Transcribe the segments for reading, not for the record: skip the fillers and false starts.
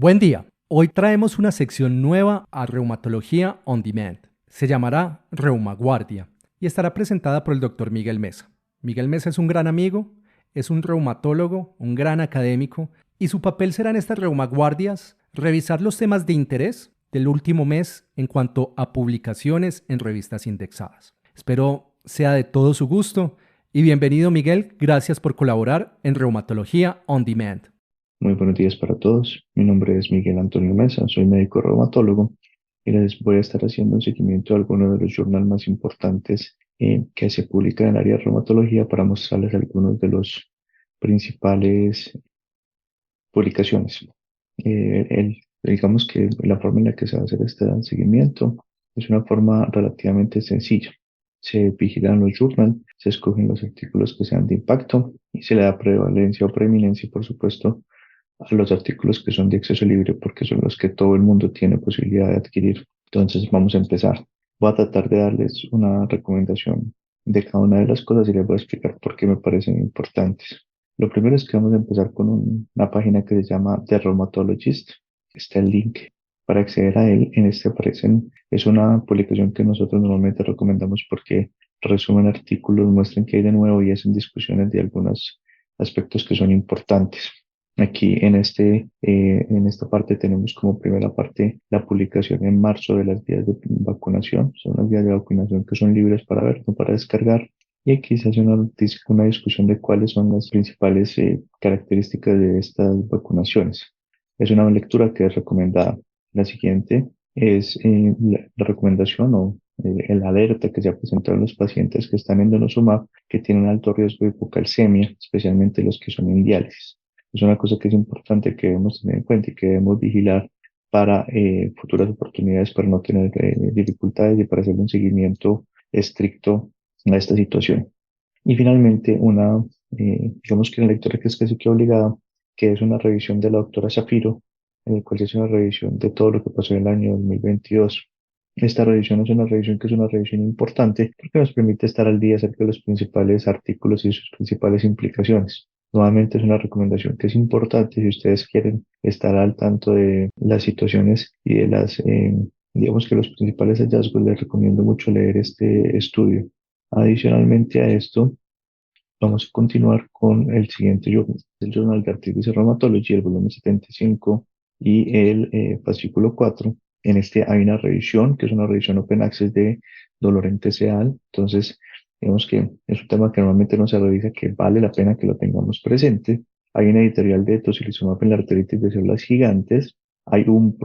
Buen día. Hoy traemos una sección nueva a Reumatología On Demand. Se llamará Reumaguardia y estará presentada por el Dr. Miguel Mesa. Miguel Mesa es un gran amigo, es un reumatólogo, un gran académico y su papel será en estas Reumaguardias revisar los temas de interés del último mes en cuanto a publicaciones en revistas indexadas. Espero sea de todo su gusto y bienvenido Miguel, gracias por colaborar en Reumatología On Demand. Muy buenos días para todos. Mi nombre es Miguel Antonio Mesa, soy médico reumatólogo y les voy a estar haciendo un seguimiento de algunos de los journals más importantes que se publican en el área de reumatología para mostrarles algunos de los principales publicaciones. Digamos que la forma en la que se va a hacer este seguimiento es una forma relativamente sencilla. Se vigilan los journals, se escogen los artículos que sean de impacto y se le da prevalencia o preeminencia, por supuesto, a los artículos que son de acceso libre porque son los que todo el mundo tiene posibilidad de adquirir. Entonces vamos a empezar. Voy a tratar de darles una recomendación de cada una de las cosas y les voy a explicar por qué me parecen importantes. Lo primero es que vamos a empezar con una página que se llama The Rheumatologist. Está el link para acceder a él. En este aparecen, es una publicación que nosotros normalmente recomendamos porque resumen artículos, muestran qué hay de nuevo y hacen discusiones de algunos aspectos que son importantes. Aquí en esta parte tenemos como primera parte la publicación en marzo de las guías de vacunación. Son las guías de vacunación que son libres para ver, no para descargar. Y aquí se hace una discusión de cuáles son las principales características de estas vacunaciones. Es una lectura que es recomendada. La siguiente es la recomendación o el alerta que se ha presentado en los pacientes que están en denosumab que tienen alto riesgo de hipocalcemia, especialmente los que son en diálisis. Es una cosa que es importante que debemos tener en cuenta y que debemos vigilar para futuras oportunidades, para no tener dificultades y para hacer un seguimiento estricto a esta situación. Y finalmente, digamos que una lectura que es casi que obligada, que es una revisión de la doctora Zafiro, en el cual se hace una revisión de todo lo que pasó en el año 2022. Esta revisión es una revisión que es una revisión importante porque nos permite estar al día acerca de los principales artículos y sus principales implicaciones. Nuevamente es una recomendación que es importante si ustedes quieren estar al tanto de las situaciones y de digamos que los principales hallazgos, les recomiendo mucho leer este estudio. Adicionalmente a esto, vamos a continuar con el siguiente journal, el Journal de Arthritis y Rheumatology, el volumen 75 y el fascículo 4. En este hay una revisión, que es una revisión Open Access de dolor en TCA. Entonces, digamos que es un tema que normalmente no se revisa, que vale la pena que lo tengamos presente. Hay una editorial de tocilizumab en la arteritis de células gigantes. Digamos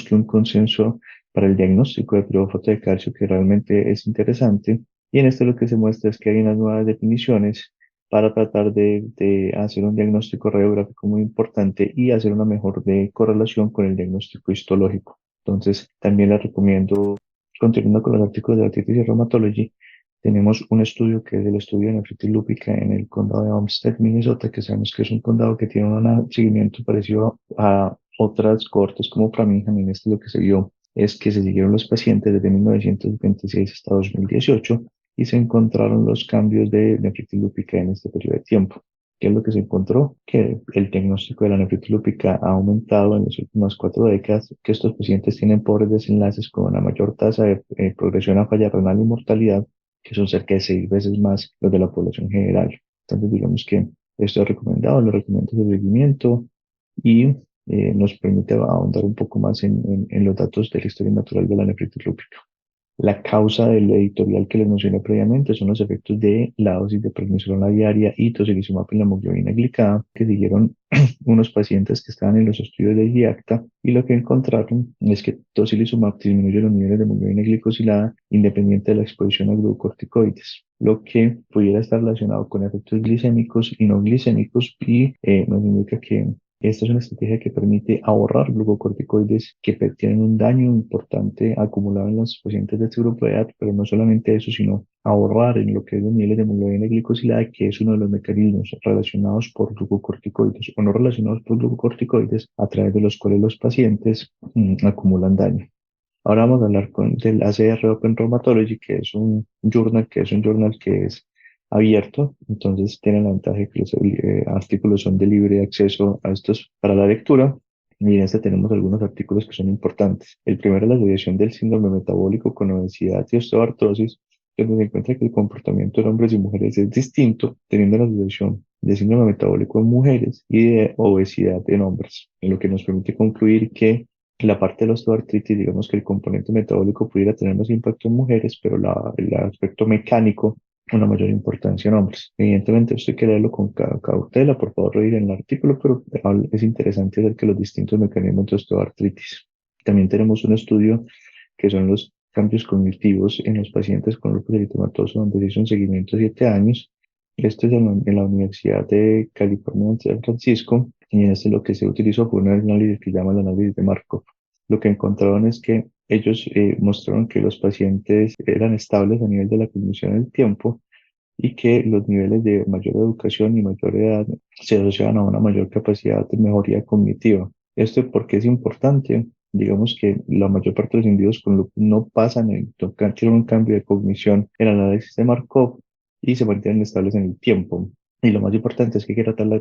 que un consenso para el diagnóstico de piruvato de calcio que realmente es interesante. Y en esto lo que se muestra es que hay unas nuevas definiciones para tratar de hacer un diagnóstico radiográfico muy importante y hacer una mejor correlación con el diagnóstico histológico. Entonces, también les recomiendo, continuando con los artículos de artritis y reumatology, tenemos un estudio que es el estudio de nefritis lúpica en el condado de Olmsted, Minnesota, que sabemos que es un condado que tiene un seguimiento parecido a otras cortes como Framingham. En este lo que se vio es que se siguieron los pacientes desde 1926 hasta 2018 y se encontraron los cambios de nefritis lúpica en este periodo de tiempo. ¿Qué es lo que se encontró? Que el diagnóstico de la nefritis lúpica ha aumentado en las últimas 4 décadas, que estos pacientes tienen pobres desenlaces con una mayor tasa de progresión a falla renal y mortalidad, que son cerca de 6 veces más los de la población general. Entonces, digamos que esto es recomendado, lo recomiendo su seguimiento y nos permite ahondar un poco más en los datos de la historia natural de la nefritis lúpica. La causa del editorial que les mencioné previamente son los efectos de la dosis de prednisolona diaria y tocilizumab en la hemoglobina glicada, que siguieron unos pacientes que estaban en los estudios de GIACTA, y lo que encontraron es que tocilizumab disminuye los niveles de hemoglobina glicosilada independiente de la exposición a glucocorticoides, lo que pudiera estar relacionado con efectos glicémicos y no glicémicos, y nos indica que esta es una estrategia que permite ahorrar glucocorticoides que tienen un daño importante acumulado en los pacientes de este grupo de edad, pero no solamente eso, sino ahorrar en lo que es los niveles de hemoglobina glicosilada, que es uno de los mecanismos relacionados por glucocorticoides o no relacionados por glucocorticoides, a través de los cuales los pacientes acumulan daño. Ahora vamos a hablar del ACR Open Rheumatology, que es un journal que es abierto, entonces tienen la ventaja de que los artículos son de libre acceso a estos para la lectura. Y en este tenemos algunos artículos que son importantes. El primero es la asociación del síndrome metabólico con obesidad y osteoartrosis, donde se encuentra que el comportamiento de hombres y mujeres es distinto, teniendo la asociación de síndrome metabólico en mujeres y de obesidad en hombres, en lo que nos permite concluir que la parte de la osteoartritis, digamos que el componente metabólico pudiera tener más impacto en mujeres, pero el aspecto mecánico una mayor importancia en hombres. Evidentemente, esto hay que leerlo con cautela, por favor, revisen el artículo, pero es interesante ver que los distintos mecanismos de osteoartritis. También tenemos un estudio que son los cambios cognitivos en los pacientes con lupus eritematoso, donde se hizo un seguimiento de 7 años. Esto es en la Universidad de California en San Francisco, y en este lo que se utilizó fue un análisis que se llama el análisis de Markov. Lo que encontraron es que ellos mostraron que los pacientes eran estables a nivel de la cognición en el tiempo y que los niveles de mayor educación y mayor edad se asociaban a una mayor capacidad de mejoría cognitiva. ¿Esto porque es importante? Digamos que la mayor parte de los individuos con lupus no pasan tienen un cambio de cognición en el análisis de Markov y se mantienen estables en el tiempo. Y lo más importante es que hay que tratar la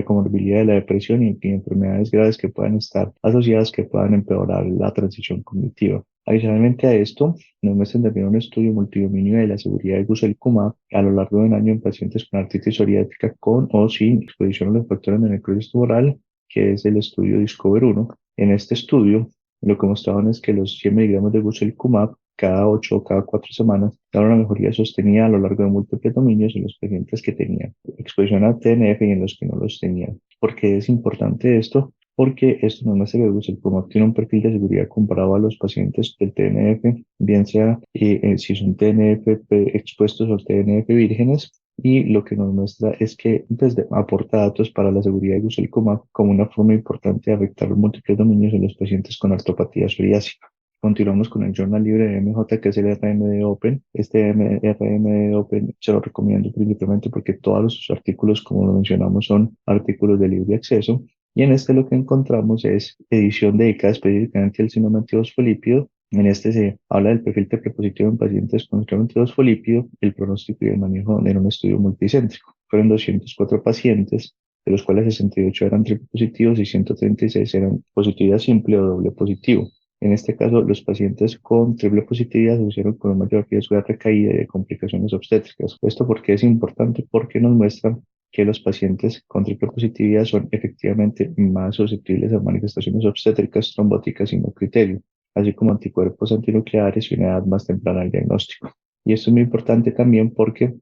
comorbilidad de la depresión y enfermedades graves que puedan estar asociadas, que puedan empeorar la transición cognitiva. Adicionalmente a esto, nos muestran también un estudio multidominio de la seguridad de guselkumab a lo largo de un año en pacientes con artritis psoriática con o sin exposición a los factores de necrosis tumoral, que es el estudio Discover 1. En este estudio, lo que mostraban es que los 100 miligramos de guselkumab cada 8 o cada 4 semanas daban una mejoría sostenida a lo largo de múltiples dominios en los pacientes que tenían exposición a TNF y en los que no los tenían. ¿Por qué es importante esto? Porque esto nos muestra que el guselkumab tiene un perfil de seguridad comparado a los pacientes del TNF, bien sea si son TNF expuestos o TNF vírgenes, y lo que nos muestra es que pues, aporta datos para la seguridad de guselkumab como una forma importante de afectar los múltiples dominios en los pacientes con artropatía psoriásica. Continuamos con el Journal Libre de MJ, que es el RMD Open. Este RMD Open se lo recomiendo principalmente porque todos sus artículos, como lo mencionamos, son artículos de libre acceso. Y en este lo que encontramos es edición dedicada específicamente al síndrome antifosfolípido. En este se habla del perfil T positivo en pacientes con síndrome antifosfolípido, el pronóstico y el manejo en un estudio multicéntrico. Fueron 204 pacientes, de los cuales 68 eran triple positivos y 136 eran positividad simple o doble positivo. En este caso, los pacientes con triple positividad se asociaron con un mayor riesgo de recaída y de complicaciones obstétricas. ¿Esto por qué es importante? Porque nos muestran que los pacientes con triple positividad son efectivamente más susceptibles a manifestaciones obstétricas, trombóticas y no criterio, así como anticuerpos antinucleares y una edad más temprana al diagnóstico. Y esto es muy importante también porque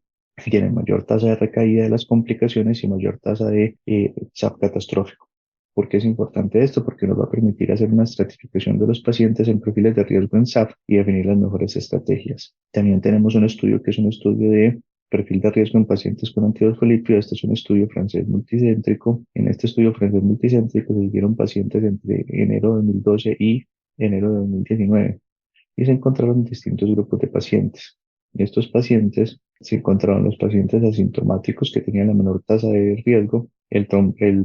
tienen mayor tasa de recaída de las complicaciones y mayor tasa de SAP catastrófico. ¿Por qué es importante esto? Porque nos va a permitir hacer una estratificación de los pacientes en perfiles de riesgo en SAP y definir las mejores estrategias. También tenemos un estudio que es un estudio de perfil de riesgo en pacientes con antifosfolípido. Este es un estudio francés multicéntrico. En este estudio francés multicéntrico se hicieron pacientes entre enero de 2012 y enero de 2019 y se encontraron distintos grupos de pacientes. Estos pacientes se encontraron los pacientes asintomáticos que tenían la menor tasa de riesgo, el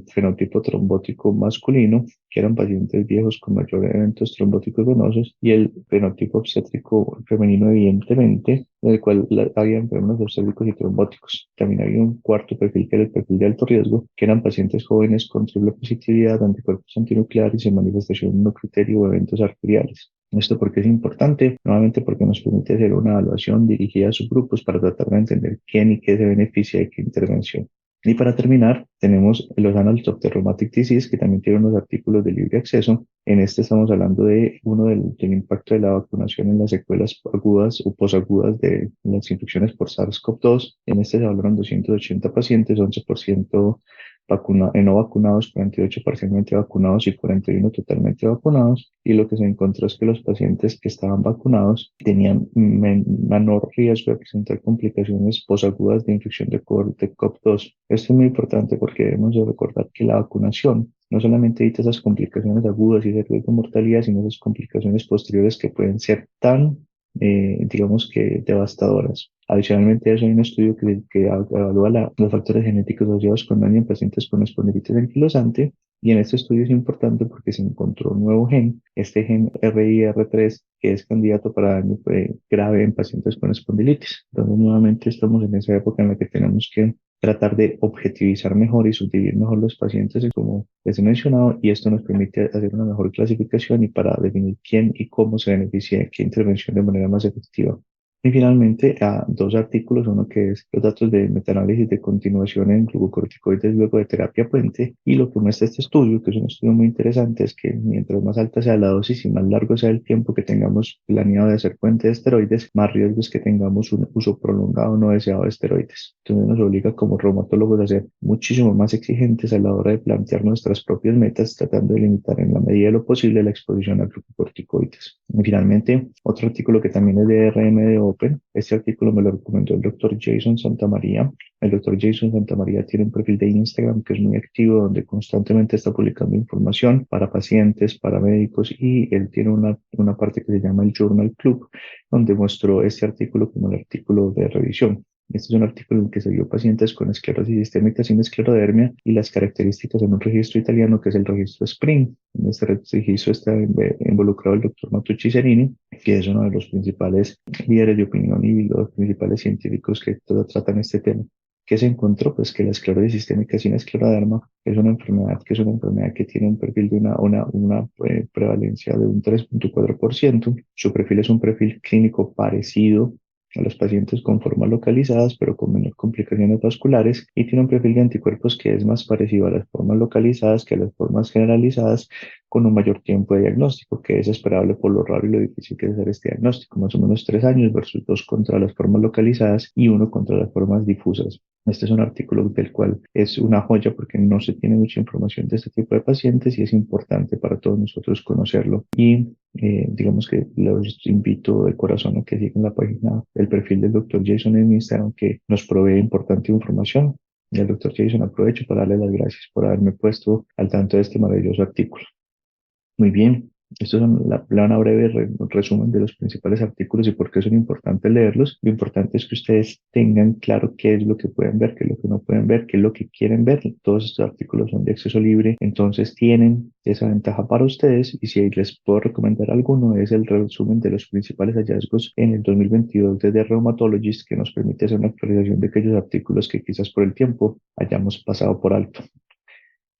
fenotipo trombótico masculino, que eran pacientes viejos con mayor eventos trombóticos venosos, y el fenotipo obstétrico femenino, evidentemente, en el cual había enfermos obstétricos y trombóticos. También había un cuarto perfil, que era el perfil de alto riesgo, que eran pacientes jóvenes con triple positividad, anticuerpos antinucleares y manifestación no criterio o eventos arteriales. ¿Esto porque es importante? Nuevamente porque nos permite hacer una evaluación dirigida a subgrupos para tratar de entender quién y qué se beneficia de qué intervención. Y para terminar, tenemos los Annals of the Rheumatic Disease, que también tiene unos artículos de libre acceso. En este estamos hablando de uno del impacto de la vacunación en las secuelas agudas o posagudas de las infecciones por SARS-CoV-2. En este se hablaron 280 pacientes, 11% no vacunados, 48 parcialmente vacunados y 41 totalmente vacunados. Y lo que se encontró es que los pacientes que estaban vacunados tenían menor riesgo de presentar complicaciones posagudas de infección de COVID-2. Esto es muy importante porque debemos de recordar que la vacunación no solamente evita esas complicaciones agudas y ese riesgo de mortalidad, sino esas complicaciones posteriores que pueden ser tan, digamos que devastadoras. Adicionalmente a eso hay un estudio que evalúa los factores genéticos asociados con daño en pacientes con espondilitis anquilosante Y en este estudio es importante porque se encontró un nuevo gen, este gen RIR3, que es candidato para daño grave en pacientes con espondilitis. Entonces, nuevamente estamos en esa época en la que tenemos que tratar de objetivizar mejor y subdividir mejor los pacientes, como les he mencionado, y esto nos permite hacer una mejor clasificación y para definir quién y cómo se beneficia de qué intervención de manera más efectiva. Y finalmente, a dos artículos, uno que es los datos de metaanálisis de continuación en glucocorticoides luego de terapia puente, y lo que muestra este estudio, que es un estudio muy interesante, es que mientras más alta sea la dosis y más largo sea el tiempo que tengamos planeado de hacer puente de esteroides, más riesgo es que tengamos un uso prolongado no deseado de esteroides. Entonces nos obliga como reumatólogos a ser muchísimo más exigentes a la hora de plantear nuestras propias metas, tratando de limitar en la medida de lo posible la exposición a glucocorticoides. Y finalmente, otro artículo que también es de RMD Open. Este artículo me lo recomendó el doctor Jason Santamaría. El doctor Jason Santamaría tiene un perfil de Instagram que es muy activo, donde constantemente está publicando información para pacientes, para médicos, y él tiene una parte que se llama el Journal Club, donde mostró este artículo como el artículo de revisión. Este es un artículo en el que se vio pacientes con esclerosis sistémica sin esclerodermia y las características en un registro italiano que es el registro SPRING. En este registro está involucrado el doctor Matucci Cerini, que es uno de los principales líderes de opinión y los principales científicos que tratan este tema. ¿Qué se encontró? Pues que la esclerosis sistémica sin escleroderma es una enfermedad que tiene un perfil de una prevalencia de un 3.4%. Su perfil es un perfil clínico parecido a los pacientes con formas localizadas, pero con menor complicaciones vasculares, y tiene un perfil de anticuerpos que es más parecido a las formas localizadas que a las formas generalizadas, con un mayor tiempo de diagnóstico, que es esperable por lo raro y lo difícil que es hacer este diagnóstico, más o menos 3 años versus 2 contra las formas localizadas y 1 contra las formas difusas. Este es un artículo del cual es una joya porque no se tiene mucha información de este tipo de pacientes y es importante para todos nosotros conocerlo. Y digamos que los invito de corazón a que sigan la página, el perfil del doctor Jason en Instagram, que nos provee importante información. Y al doctor Jason aprovecho para darle las gracias por haberme puesto al tanto de este maravilloso artículo. Muy bien, esto es una breve resumen de los principales artículos y por qué son importantes leerlos. Lo importante es que ustedes tengan claro qué es lo que pueden ver, qué es lo que no pueden ver, qué es lo que quieren ver. Todos estos artículos son de acceso libre, entonces tienen esa ventaja para ustedes, y si les puedo recomendar alguno es el resumen de los principales hallazgos en el 2022 de The Rheumatologist, que nos permite hacer una actualización de aquellos artículos que quizás por el tiempo hayamos pasado por alto.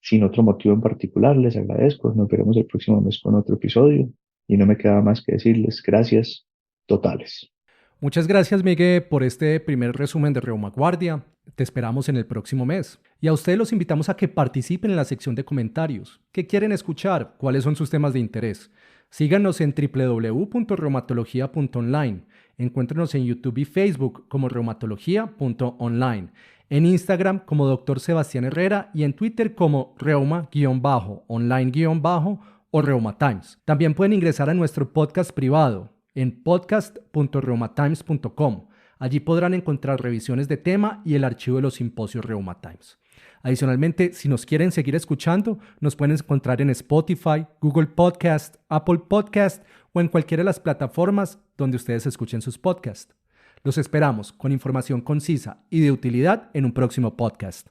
Sin otro motivo en particular, les agradezco. Nos veremos el próximo mes con otro episodio y no me queda más que decirles gracias totales. Muchas gracias, Miguel, por este primer resumen de Reumaguardia. Te esperamos en el próximo mes. Y a ustedes los invitamos a que participen en la sección de comentarios. ¿Qué quieren escuchar? ¿Cuáles son sus temas de interés? Síganos en www.reumatología.online. Encuéntrenos en YouTube y Facebook como reumatología.online. En Instagram como Dr. Sebastián Herrera y en Twitter como reuma-online- o Reumatimes. También pueden ingresar a nuestro podcast privado en podcast.reumatimes.com. Allí podrán encontrar revisiones de tema y el archivo de los simposios Reumatimes. Adicionalmente, si nos quieren seguir escuchando, nos pueden encontrar en Spotify, Google Podcast, Apple Podcast o en cualquiera de las plataformas donde ustedes escuchen sus podcasts. Los esperamos con información concisa y de utilidad en un próximo podcast.